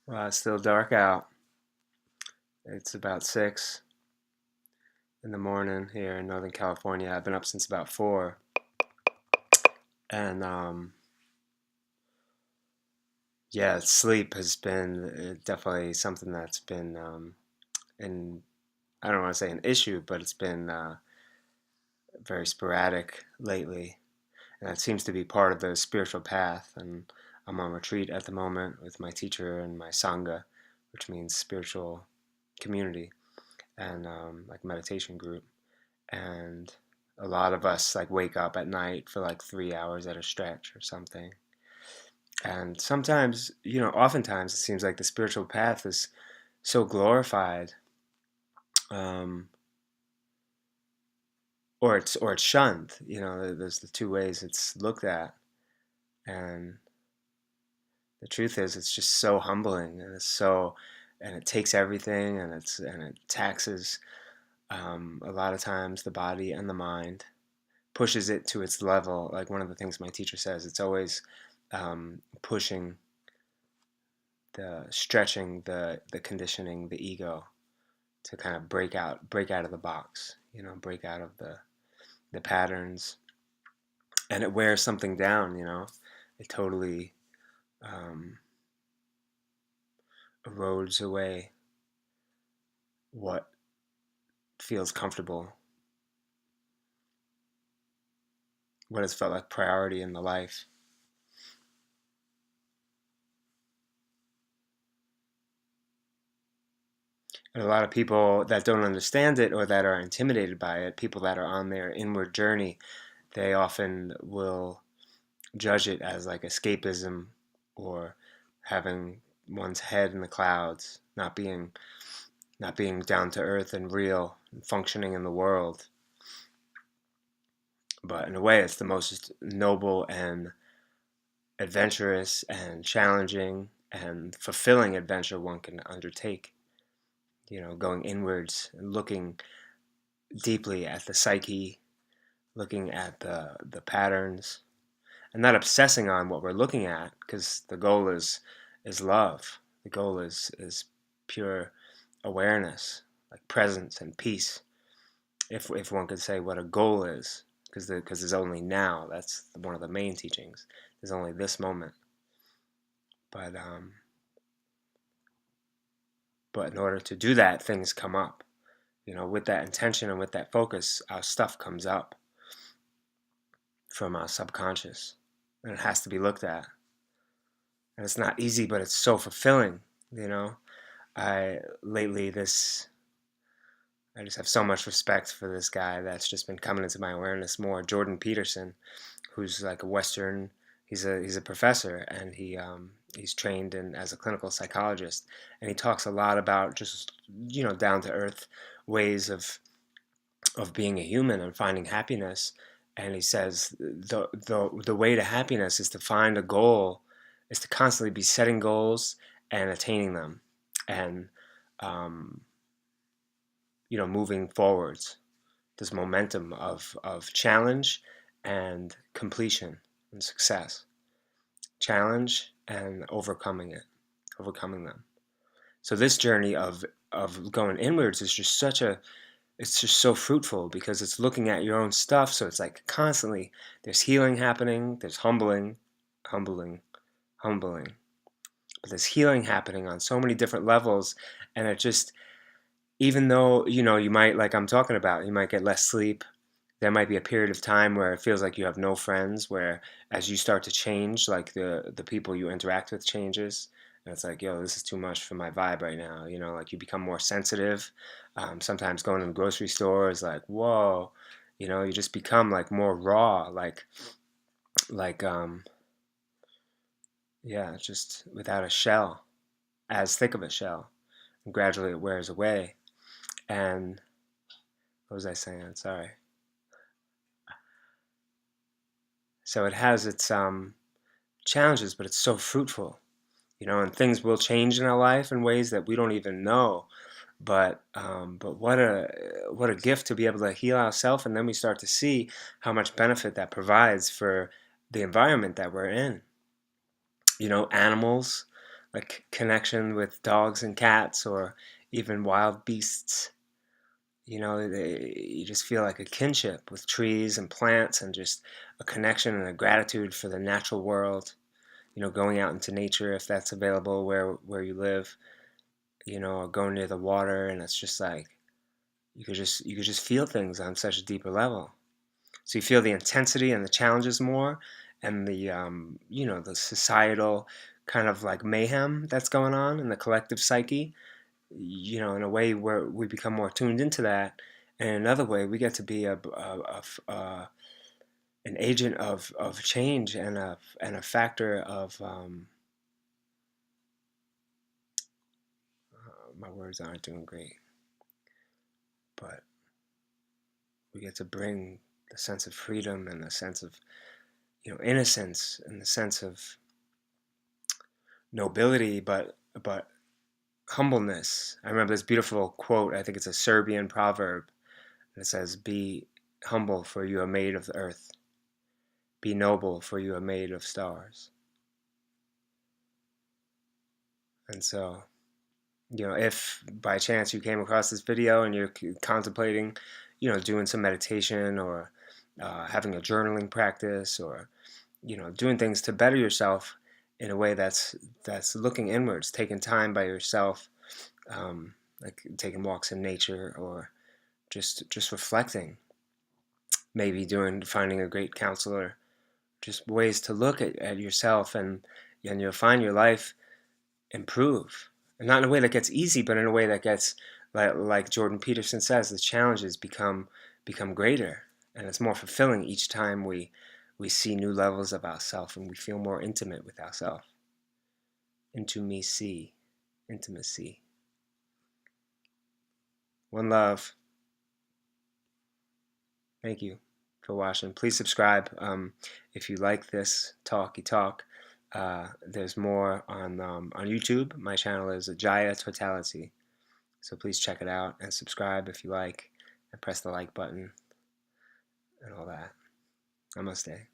Well, it's still dark out. It's about 6 in the morning here in Northern California. I've been up since about 4. And yeah, sleep has been definitely something that's been, in, I don't want to say an issue, but it's been very sporadic lately. And that seems to be part of the spiritual path. And I'm on retreat at the moment with my teacher and my Sangha, which means spiritual community and like meditation group. And a lot of us like wake up at night for like 3 hours at a stretch or something. And sometimes, oftentimes it seems like the spiritual path is so glorified, um, or it's shunned. There's the two ways it's looked at, and the truth is, it's just so humbling, and it takes everything, and it taxes a lot of times the body and the mind, pushes it to its level. Like one of the things my teacher says, it's always pushing stretching the conditioning, the ego, to kind of break out of the box, break out of the patterns, and it wears something down. It totally um, erodes away what feels comfortable, what has felt like priority in the life. And a lot of people that don't understand it or that are intimidated by it, people that are on their inward journey, they often will judge it as like escapism or having one's head in the clouds, not being down to earth and real and functioning in the world. But in a way, it's the most noble and adventurous and challenging and fulfilling adventure one can undertake. Going inwards and looking deeply at the psyche, looking at the patterns, and not obsessing on what we're looking at, because the goal is love. The goal is pure awareness, like presence and peace. If one could say what a goal is, because there's only now. That's one of the main teachings. There's only this moment. But in order to do that, things come up. With that intention and with that focus, our stuff comes up from our subconscious, and it has to be looked at. And it's not easy, but it's so fulfilling. I lately this I just have so much respect for this guy that's just been coming into my awareness more. Jordan Peterson, who's like a Western. He's a professor, and he's trained as a clinical psychologist, and he talks a lot about just down to earth ways of being a human and finding happiness. And he says the way to happiness is to find a goal, is to constantly be setting goals and attaining them, and um, moving forwards. This momentum of challenge and completion and success, challenge and overcoming them. So this journey of going inwards is just it's just so fruitful, because it's looking at your own stuff. So it's like constantly there's healing happening, there's humbling, humbling, but there's healing happening on so many different levels. And it just, even though you might, like I'm talking about, you might get less sleep. There might be a period of time where it feels like you have no friends, where as you start to change, like the people you interact with changes, and it's like, yo, this is too much for my vibe right now. Like you become more sensitive. Sometimes going to the grocery store is like, whoa. You just become like more raw, like yeah, just without a shell, as thick of a shell, and gradually it wears away. And what was I saying? Sorry. So it has its challenges, but it's so fruitful, and things will change in our life in ways that we don't even know. But what a gift to be able to heal ourselves, and then we start to see how much benefit that provides for the environment that we're in. Animals, like connection with dogs and cats or even wild beasts. You just feel like a kinship with trees and plants and just a connection and a gratitude for the natural world. Going out into nature if that's available where you live. Or going near the water, and it's just like you could just feel things on such a deeper level. So you feel the intensity and the challenges more, and the societal kind of like mayhem that's going on in the collective psyche. In a way where we become more tuned into that, and in another way we get to be an agent of change and a factor of my words aren't doing great, but we get to bring the sense of freedom and the sense of innocence and the sense of nobility, but humbleness. I remember this beautiful quote. I think it's a Serbian proverb, and it says, "Be humble, for you are made of the earth. Be noble, for you are made of stars." And so, if by chance you came across this video and you're contemplating, doing some meditation or having a journaling practice or, doing things to better yourself in a way that's looking inwards, taking time by yourself, like taking walks in nature or just reflecting, maybe finding a great counselor, just ways to look at yourself, and you'll find your life improve. And not in a way that gets easy, but in a way that gets, like Jordan Peterson says, the challenges become greater, and it's more fulfilling each time we see new levels of ourselves and we feel more intimate with ourselves. Intimacy. One love. Thank you for watching. Please subscribe if you like this talky talk. There's more on YouTube. My channel is Ajaya Totality. So please check it out and subscribe if you like, and press the like button and all that. Namaste.